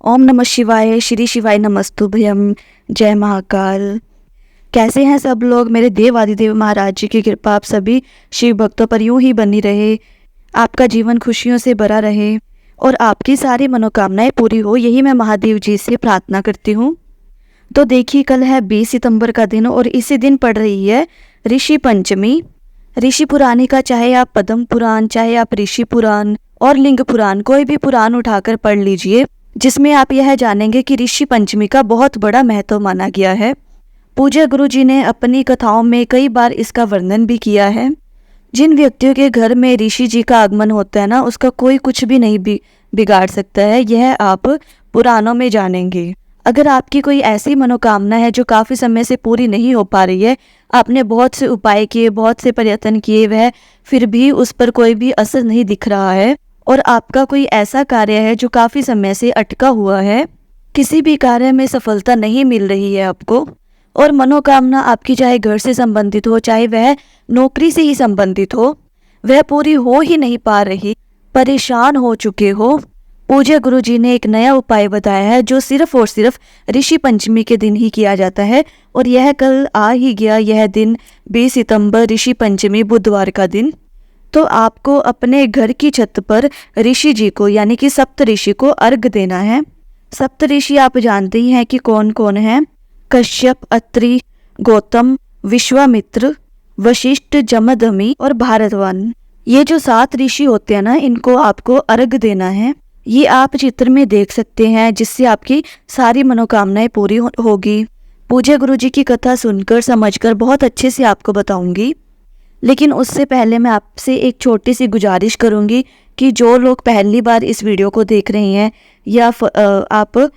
ओम नमः शिवाय, श्री शिवाय नमस्तुभ्यम, जय महाकाल। कैसे हैं सब लोग। मेरे देव आदिदेव महाराज जी की कृपा आप सभी शिव भक्तों पर यूं ही बनी रहे, आपका जीवन खुशियों से भरा रहे और आपकी सारी मनोकामनाएं पूरी हो, यही मैं महादेव जी से प्रार्थना करती हूँ। तो देखिए, कल है 20 सितंबर का दिन और इसी दिन पड़ रही है ऋषि पंचमी। ऋषि पुराण का चाहे आप पद्म पुराण, चाहे आप ऋषि पुराण और लिंग पुराण, कोई भी पुराण उठाकर पढ़ लीजिए, जिसमें आप यह जानेंगे कि ऋषि पंचमी का बहुत बड़ा महत्व माना गया है। पूज्य गुरु जी ने अपनी कथाओं में कई बार इसका वर्णन भी किया है। जिन व्यक्तियों के घर में ऋषि जी का आगमन होता है ना, उसका कोई कुछ भी नहीं बिगाड़ सकता है, यह आप पुराणों में जानेंगे। अगर आपकी कोई ऐसी मनोकामना है जो काफ़ी समय से पूरी नहीं हो पा रही है, आपने बहुत से उपाय किए, बहुत से प्रयत्न किए, वह फिर भी उस पर कोई भी असर नहीं दिख रहा है, और आपका कोई ऐसा कार्य है जो काफ़ी समय से अटका हुआ है, किसी भी कार्य में सफलता नहीं मिल रही है आपको, और मनोकामना आपकी चाहे घर से संबंधित हो, चाहे वह नौकरी से ही संबंधित हो, वह पूरी हो ही नहीं पा रही, परेशान हो चुके हो, पूज्य गुरु जी ने एक नया उपाय बताया है जो सिर्फ और सिर्फ ऋषि पंचमी के दिन ही किया जाता है। और यह कल आ ही गया, यह दिन 20 सितंबर ऋषि पंचमी, बुधवार का दिन। तो आपको अपने घर की छत पर ऋषि जी को, यानी कि सप्त ऋषि को अर्घ देना है। सप्त ऋषि आप जानते ही हैं कि कौन कौन है। कश्यप, अत्रि, गौतम, विश्वामित्र, वशिष्ठ, जमदग्नि और भारद्वाज। ये जो 7 ऋषि होते हैं ना, इनको आपको अर्घ देना है। ये आप चित्र में देख सकते हैं, जिससे आपकी सारी मनोकामनाएं पूरी होगी। पूज्य गुरु जी की कथा सुनकर समझकर बहुत अच्छे से आपको बताऊंगी, लेकिन उससे पहले मैं आपसे एक छोटी सी गुजारिश करूंगी कि जो लोग पहली बार इस वीडियो को देख रहे हैं या आप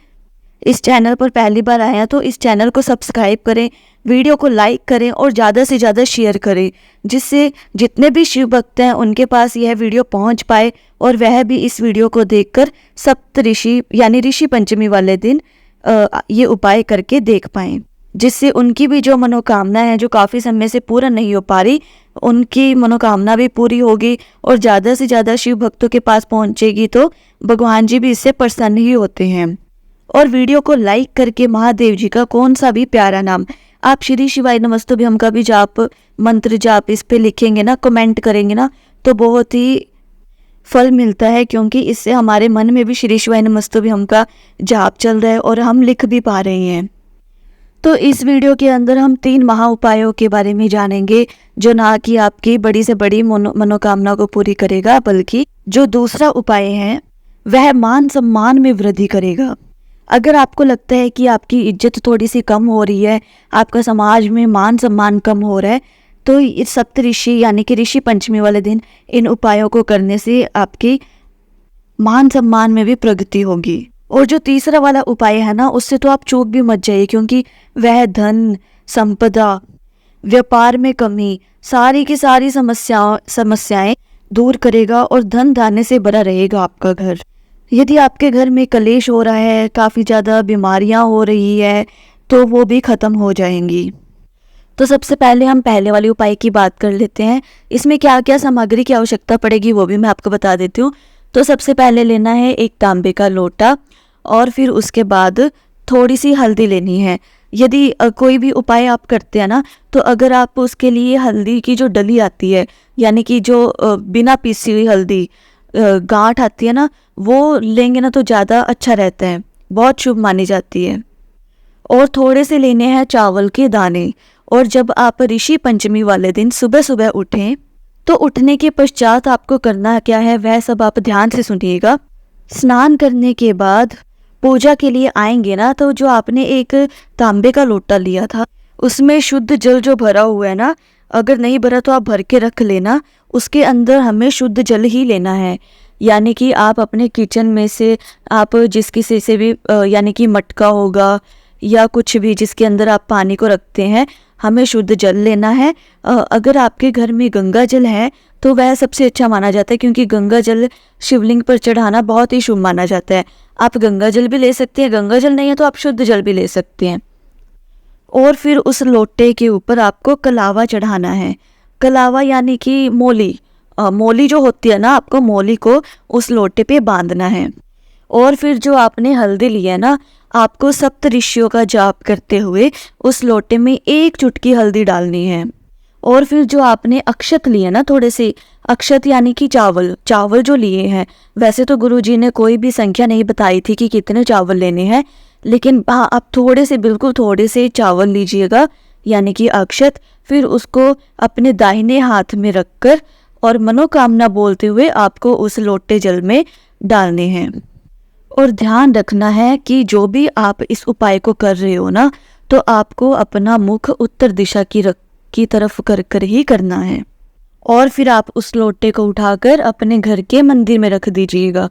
इस चैनल पर पहली बार आए हैं, तो इस चैनल को सब्सक्राइब करें, वीडियो को लाइक करें और ज़्यादा से ज़्यादा शेयर करें, जिससे जितने भी शिव भक्त हैं उनके पास यह वीडियो पहुंच पाए और वह भी इस वीडियो को देखकर सप्त ऋषि यानी ऋषि पंचमी वाले दिन ये उपाय करके देख पाएँ, जिससे उनकी भी जो मनोकामना है जो काफ़ी समय से पूरा नहीं हो पा रही, उनकी मनोकामना भी पूरी होगी और ज़्यादा से ज़्यादा शिव भक्तों के पास पहुंचेगी, तो भगवान जी भी इससे प्रसन्न ही होते हैं। और वीडियो को लाइक करके महादेव जी का कौन सा भी प्यारा नाम, आप श्री शिवाय नमस्तुभ्यम का भी जाप मंत्र जाप इस पे लिखेंगे ना, कमेंट करेंगे ना, तो बहुत ही फल मिलता है, क्योंकि इससे हमारे मन में भी श्री शिवाय नमस्तुभ्यम का जाप चल रहा है और हम लिख भी पा रहे हैं। तो इस वीडियो के अंदर हम 3 महा उपायों के बारे में जानेंगे, जो ना कि आपकी बड़ी से बड़ी मनोकामना को पूरी करेगा, बल्कि जो दूसरा उपाय है वह मान सम्मान में वृद्धि करेगा। अगर आपको लगता है कि आपकी इज्जत थोड़ी सी कम हो रही है, आपका समाज में मान सम्मान कम हो रहा है, तो इस सप्त ऋषि यानी कि ऋषि पंचमी वाले दिन इन उपायों को करने से आपकी मान सम्मान में भी प्रगति होगी। और जो तीसरा वाला उपाय है ना, उससे तो आप चूक भी मत जाइए, क्योंकि वह धन, संपदा, व्यापार में कमी, सारी की सारी समस्याएं दूर करेगा और धन धान्य से भरा रहेगा आपका घर। यदि आपके घर में कलेश हो रहा है, काफ़ी ज़्यादा बीमारियां हो रही है, तो वो भी ख़त्म हो जाएंगी। तो सबसे पहले हम पहले वाले उपाय की बात कर लेते हैं। इसमें क्या क्या सामग्री की आवश्यकता पड़ेगी वो भी मैं आपको बता देती हूँ। तो सबसे पहले लेना है एक तांबे का लोटा, और फिर उसके बाद थोड़ी सी हल्दी लेनी है। यदि कोई भी उपाय आप करते हैं ना, तो अगर आप उसके लिए हल्दी की जो डली आती है, यानी कि जो बिना पीसी हुई हल्दी गांठ आती है ना, वो लेंगे ना तो ज़्यादा अच्छा रहता है, बहुत शुभ मानी जाती है। और थोड़े से लेने हैं चावल के दाने। और जब आप ऋषि पंचमी वाले दिन सुबह सुबह उठें, तो उठने के पश्चात आपको करना क्या है वह सब आप ध्यान से सुनिएगा। स्नान करने के बाद पूजा के लिए आएंगे ना, तो जो आपने एक तांबे का लोटा लिया था उसमें शुद्ध जल जो भरा हुआ है ना, अगर नहीं भरा तो आप भर के रख लेना। उसके अंदर हमें शुद्ध जल ही लेना है, यानी कि आप अपने किचन में से आप जिस किसी से भी यानी कि मटका होगा या कुछ भी जिसके अंदर आप पानी को रखते हैं, हमें शुद्ध जल लेना है। अगर आपके घर में गंगा जल है तो वह सबसे अच्छा माना जाता है, क्योंकि गंगा जल शिवलिंग पर चढ़ाना बहुत ही शुभ माना जाता है। आप गंगा जल भी ले सकते हैं, गंगा जल नहीं है तो आप शुद्ध जल भी ले सकते हैं। और फिर उस लोटे के ऊपर आपको कलावा चढ़ाना है। कलावा यानी कि मोली, मोली जो होती है ना, आपको मोली को उस लोटे पे बांधना है। और फिर जो आपने हल्दी ली है ना, आपको सप्तऋषियों का जाप करते हुए उस लोटे में एक चुटकी हल्दी डालनी है। और फिर जो आपने अक्षत लिए ना, थोड़े से अक्षत यानी कि चावल जो लिए हैं, वैसे तो गुरुजी ने कोई भी संख्या नहीं बताई थी कि कितने चावल लेने हैं, लेकिन हाँ आप थोड़े से, बिल्कुल थोड़े से चावल लीजिएगा यानी कि अक्षत। फिर उसको अपने दाहिने हाथ में रखकर और मनोकामना बोलते हुए आपको उस लोटे जल में डालने हैं। और ध्यान रखना है कि जो भी आप इस उपाय को कर रहे हो ना, तो आपको अपना मुख उत्तर दिशा की तरफ कर कर ही करना है। और फिर आप उस लोटे को उठाकर अपने घर के मंदिर में रख दीजिएगा।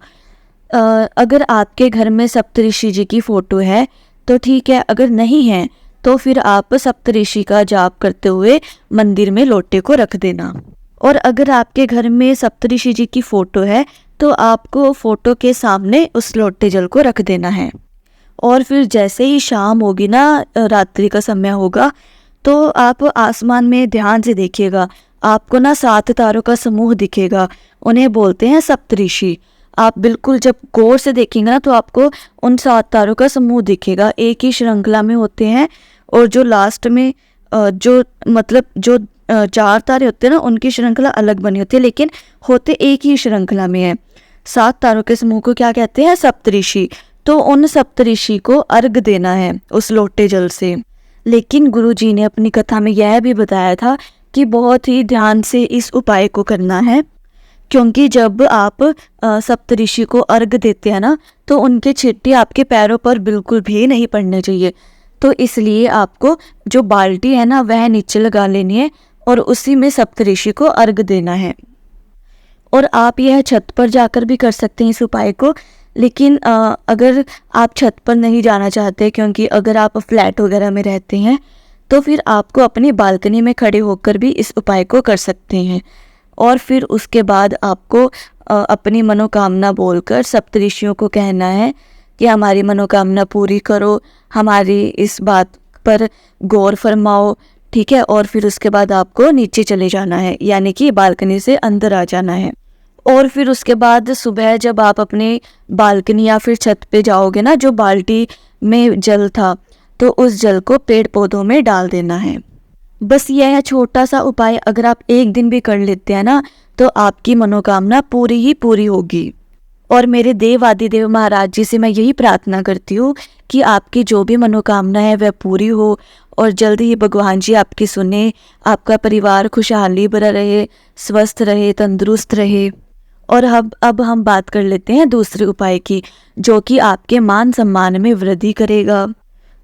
अगर आपके घर में सप्तऋषि जी की फ़ोटो है तो ठीक है, अगर नहीं है तो फिर आप सप्तऋषि का जाप करते हुए मंदिर में लोटे को रख देना। और अगर आपके घर में सप्तऋषि जी की फ़ोटो है तो आपको फ़ोटो के सामने उस लोटे जल को रख देना है। और फिर जैसे ही शाम होगी ना, रात्रि का समय होगा, तो आप आसमान में ध्यान से देखिएगा, आपको ना 7 तारों का समूह दिखेगा। उन्हें बोलते हैं सप्तऋषि। आप बिल्कुल जब गौर से देखेंगे ना, तो आपको उन 7 तारों का समूह दिखेगा। एक ही श्रृंखला में होते हैं, और जो लास्ट में जो 4 तारे होते हैं ना, उनकी श्रृंखला अलग बनी होती है, लेकिन होते एक ही श्रृंखला में है। 7 तारों के समूह को क्या कहते हैं? सप्तऋषि। तो उन सप्तऋषि को अर्घ देना है उस लोटे जल से। लेकिन गुरुजी ने अपनी कथा में यह भी बताया था कि बहुत ही ध्यान से इस उपाय को करना है, क्योंकि जब आप सप्तऋषि को अर्घ देते हैं ना, तो उनके छींटे आपके पैरों पर बिल्कुल भी नहीं पड़ने चाहिए। तो इसलिए आपको जो बाल्टी है ना, वह नीचे लगा लेनी है और उसी में सप्तऋषि को अर्घ देना है। और आप यह छत पर जाकर भी कर सकते हैं इस उपाय को, लेकिन अगर आप छत पर नहीं जाना चाहते, क्योंकि अगर आप फ्लैट वगैरह में रहते हैं, तो फिर आपको अपनी बालकनी में खड़े होकर भी इस उपाय को कर सकते हैं। और फिर उसके बाद आपको अपनी मनोकामना बोलकर सप्तऋषियों को कहना है कि हमारी मनोकामना पूरी करो, हमारी इस बात पर गौर फरमाओ, ठीक है। और फिर उसके बाद आपको नीचे चले जाना है, यानी कि बालकनी से अंदर आ जाना है। और फिर उसके बाद सुबह जब आप अपने बालकनी या फिर छत पे जाओगे ना, जो बाल्टी में जल था, तो उस जल को पेड़ पौधों में डाल देना है। बस यह छोटा सा उपाय अगर आप एक दिन भी कर लेते हैं ना, तो आपकी मनोकामना पूरी ही पूरी होगी। और मेरे देव आदिदेव महाराज जी से मैं यही प्रार्थना करती हूँ कि आपकी जो भी मनोकामना है वह पूरी हो, और जल्द ही भगवान जी आपकी सुने, आपका परिवार खुशहाली भरा रहे, स्वस्थ रहे, तंदुरुस्त रहे। और अब हम बात कर लेते हैं दूसरे उपाय की, जो कि आपके मान सम्मान में वृद्धि करेगा।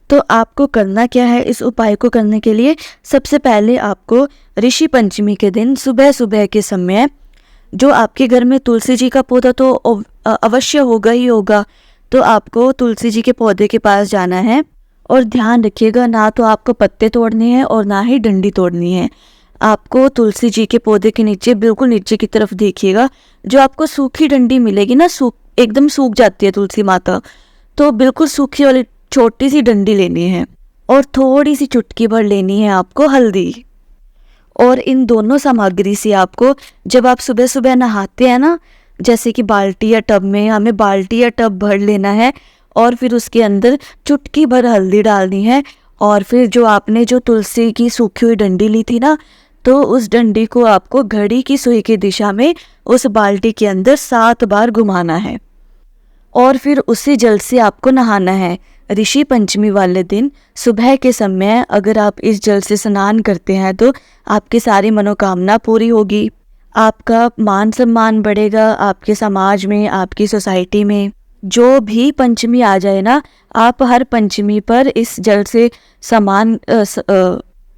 तो आपको करना क्या है इस उपाय को करने के लिए? सबसे पहले आपको ऋषि पंचमी के दिन सुबह सुबह के समय, जो आपके घर में तुलसी जी का पौधा तो अवश्य होगा ही होगा, तो आपको तुलसी जी के पौधे के पास जाना है। और ध्यान रखिएगा, ना तो आपको पत्ते तोड़ने हैं और ना ही डंडी तोड़नी है। आपको तुलसी जी के पौधे के नीचे, बिल्कुल नीचे की तरफ देखिएगा, जो आपको सूखी डंडी मिलेगी ना, एकदम सूख जाती है तुलसी माता, तो बिल्कुल सूखी वाली छोटी सी डंडी लेनी है और थोड़ी सी चुटकी भर लेनी है आपको हल्दी। और इन दोनों सामग्री से आपको, जब आप सुबह सुबह नहाते हैं ना, जैसे कि बाल्टी या टब में, हमें बाल्टी या टब भर लेना है और फिर उसके अंदर चुटकी भर हल्दी डालनी है। और फिर जो आपने जो तुलसी की सूखी हुई डंडी ली थी ना, तो उस डंडी को आपको घड़ी की सुई की दिशा में उस बाल्टी के अंदर 7 बार घुमाना है और फिर उसी जल से आपको नहाना है। ऋषि पंचमी वाले दिन सुबह के समय अगर आप इस जल से स्नान करते हैं तो आपकी सारी मनोकामना पूरी होगी, आपका मान सम्मान बढ़ेगा, आपके समाज में, आपकी सोसाइटी में। जो भी पंचमी आ जाए ना, आप हर पंचमी पर इस जल से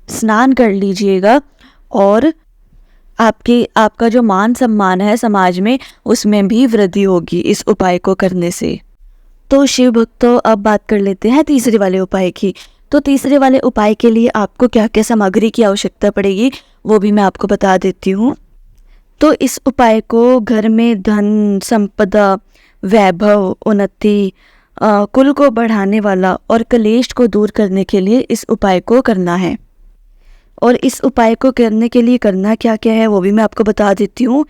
स्नान कर लीजिएगा और आपका जो मान सम्मान है समाज में, उसमें भी वृद्धि होगी इस उपाय को करने से। तो शिव भक्तों, अब बात कर लेते हैं तीसरे वाले उपाय की। तो तीसरे वाले उपाय के लिए आपको क्या क्या सामग्री की आवश्यकता पड़ेगी, वो भी मैं आपको बता देती हूँ। तो इस उपाय को घर में धन, संपदा, वैभव, उन्नति, कुल को बढ़ाने वाला और कलेश को दूर करने के लिए इस उपाय को करना है। और इस उपाय को करने के लिए करना क्या क्या है वो भी मैं आपको बता देती हूँ।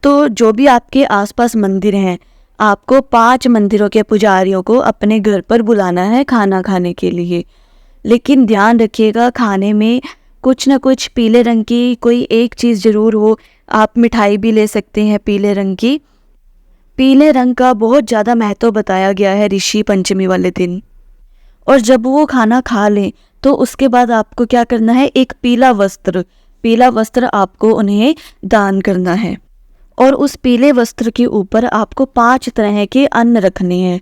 तो जो भी आपके आसपास मंदिर हैं, आपको 5 मंदिरों के पुजारियों को अपने घर पर बुलाना है खाना खाने के लिए। लेकिन ध्यान रखिएगा, खाने में कुछ ना कुछ पीले रंग की कोई एक चीज़ ज़रूर हो। आप मिठाई भी ले सकते हैं पीले रंग की। पीले रंग का बहुत ज़्यादा महत्व बताया गया है ऋषि पंचमी वाले दिन। और जब वो खाना खा लें तो उसके बाद आपको क्या करना है, एक पीला वस्त्र आपको उन्हें दान करना है। और उस पीले वस्त्र के ऊपर आपको 5 तरह के अन्न रखने हैं।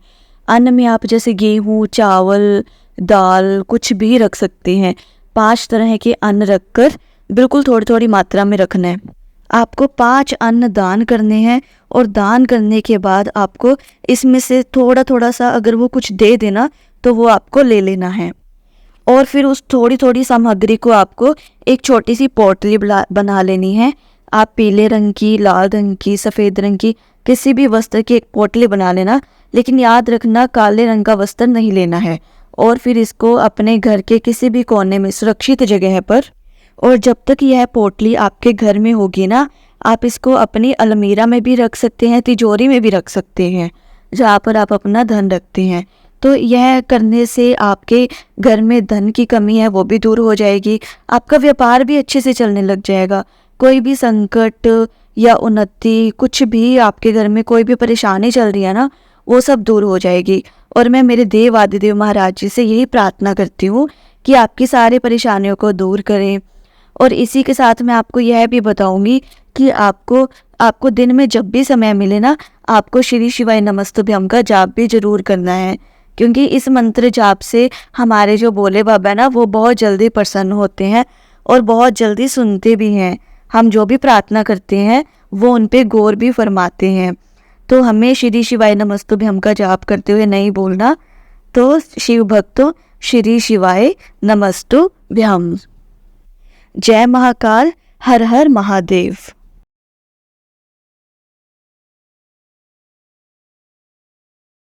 अन्न में आप जैसे गेहूँ, चावल, दाल कुछ भी रख सकते हैं। 5 तरह के अन्न रखकर बिल्कुल थोड़ी थोड़ी मात्रा में रखना है। आपको 5 अन्न दान करने हैं और दान करने के बाद आपको इसमें से थोड़ा थोड़ा सा अगर वो कुछ दे देना तो वो आपको ले लेना है। और फिर उस थोड़ी थोड़ी सामग्री को आपको एक छोटी सी पोटली बना लेनी है। आप पीले रंग की, लाल रंग की, सफ़ेद रंग की किसी भी वस्त्र की एक पोटली बना लेना, लेकिन याद रखना काले रंग का वस्त्र नहीं लेना है। और फिर इसको अपने घर के किसी भी कोने में सुरक्षित जगह पर, और जब तक यह पोटली आपके घर में होगी ना, आप इसको अपनी अलमीरा में भी रख सकते हैं, तिजोरी में भी रख सकते हैं, जहाँ पर आप अपना धन रखते हैं। तो यह करने से आपके घर में धन की कमी है वो भी दूर हो जाएगी। आपका व्यापार भी अच्छे से चलने लग जाएगा। कोई भी संकट या उन्नति, कुछ भी आपके घर में कोई भी परेशानी चल रही है ना, वो सब दूर हो जाएगी। और मैं मेरे देव आदिदेव महाराज जी से यही प्रार्थना करती हूँ कि आपकी सारी परेशानियों को दूर करें। और इसी के साथ मैं आपको यह भी बताऊंगी कि आपको दिन में जब भी समय मिले ना, आपको श्री शिवाय नमस्तुभ्यम का जाप भी जरूर करना है, क्योंकि इस मंत्र जाप से हमारे जो भोले बाबा है ना, वो बहुत जल्दी प्रसन्न होते हैं और बहुत जल्दी सुनते भी हैं। हम जो भी प्रार्थना करते हैं वो उन पे गौर भी फरमाते हैं। तो हमें श्री शिवाय नमस्तुभ्यम का जाप करते हुए नहीं बोलना। तो शिव भक्तों, श्री शिवाय नमस्तुभ्यम। जय महाकाल, हर हर महादेव।